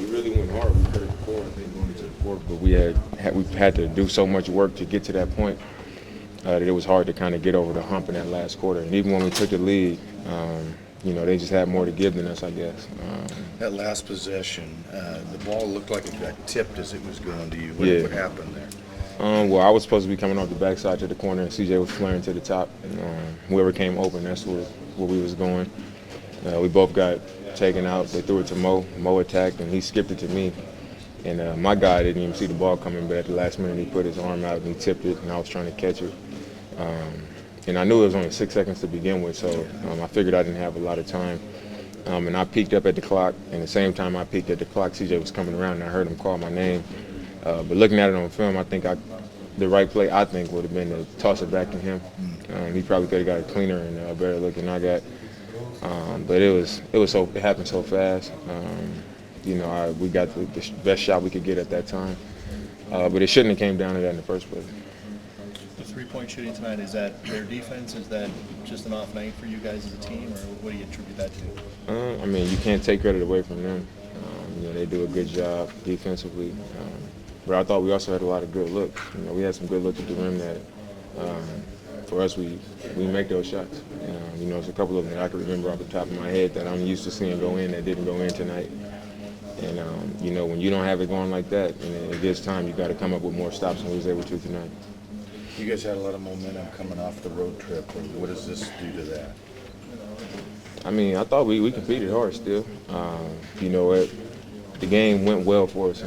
we really went hard. We could have before, I think, going into the fourth, but we had to do so much work to get to that point that it was hard to kind of get over the hump in that last quarter. And even when we took the lead, they just had more to give than us, I guess. That last possession, the ball looked like it got tipped as it was going to you. What happened there? Well, I was supposed to be coming off the backside to the corner, and CJ was flaring to the top. And, whoever came open, that's where we was going. We both got taken out. They threw it to Mo. Mo attacked, and he skipped it to me. And my guy didn't even see the ball coming, but at the last minute he put his arm out and he tipped it, and I was trying to catch it. And I knew it was only 6 seconds to begin with, so I figured I didn't have a lot of time. And I peeked up at the clock, and the same time I peeked at the clock, CJ was coming around, and I heard him call my name. But looking at it on film, I think the right play, I think, would have been to toss it back to him. He probably could have got it cleaner and a better look than I got. But it happened so fast. We got the best shot we could get at that time. But it shouldn't have came down to that in the first place. The three-point shooting tonight, is that their defense? Is that just an off night for you guys as a team, or what do you attribute that to? You can't take credit away from them. They do a good job defensively. But I thought we also had a lot of good looks. We had some good looks at the rim that, for us, we make those shots. There's a couple of them that I can remember off the top of my head that I'm used to seeing go in that didn't go in tonight. And, when you don't have it going like that, and it gets time, you got to come up with more stops than we was able to tonight. You guys had a lot of momentum coming off the road trip. What does this do to that? I thought we competed hard still. The game went well for us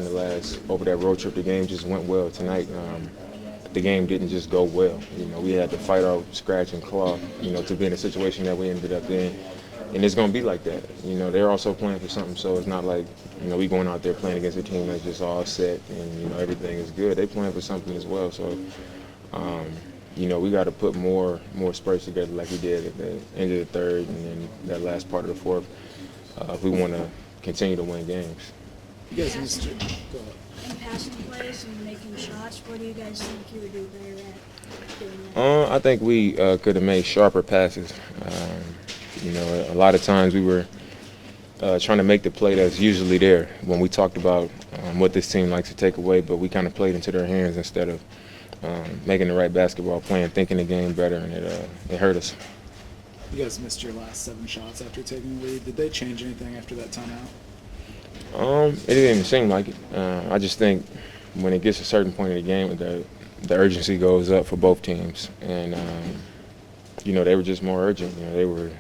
over that road trip. The game just went well tonight. The game didn't just go well. We had to fight our scratch and claw, to be in a situation that we ended up in. And it's going to be like that. They're also playing for something, so it's not like, we going out there playing against a team that's just all set and, everything is good. They playing for something as well. So, we got to put more spurts together like we did at the end of the third and then that last part of the fourth if we want to continue to win games. You guys missed it. Go ahead. In passing plays and making shots, what do you guys think you would do better at doing that? I think we could have made sharper passes. A lot of times we were trying to make the play that's usually there when we talked about what this team likes to take away, but we kind of played into their hands instead of making the right basketball play and thinking the game better, and it hurt us. You guys missed your last 7 shots after taking the lead. Did they change anything after that timeout? It didn't even seem like it. I just think when it gets to a certain point in the game, the urgency goes up for both teams. And, they were just more urgent. They were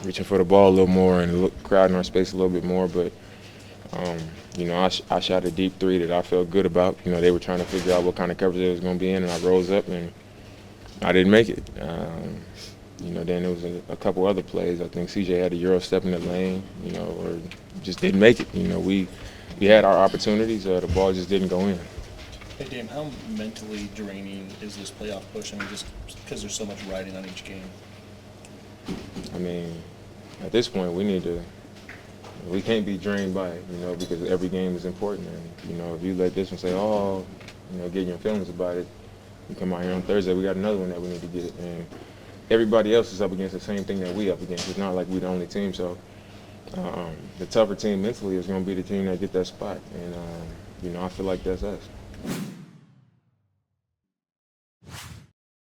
reaching for the ball a little more and crowding our space a little bit more. But, I shot a deep three that I felt good about. They were trying to figure out what kind of coverage they was going to be in, and I rose up and I didn't make it. Then there was a couple other plays. I think CJ had a Euro step in the lane, or just didn't make it. We had our opportunities. The ball just didn't go in. Hey, Dame, how mentally draining is this playoff push? Just because there's so much riding on each game. At this point, we can't be drained by it, because every game is important. And, if you let this one say, get your feelings about it, you come out here on Thursday, we got another one that we need to get. And everybody else is up against the same thing that we up against. It's not like we're the only team. So the tougher team mentally is going to be the team that get that spot. And, I feel like that's us.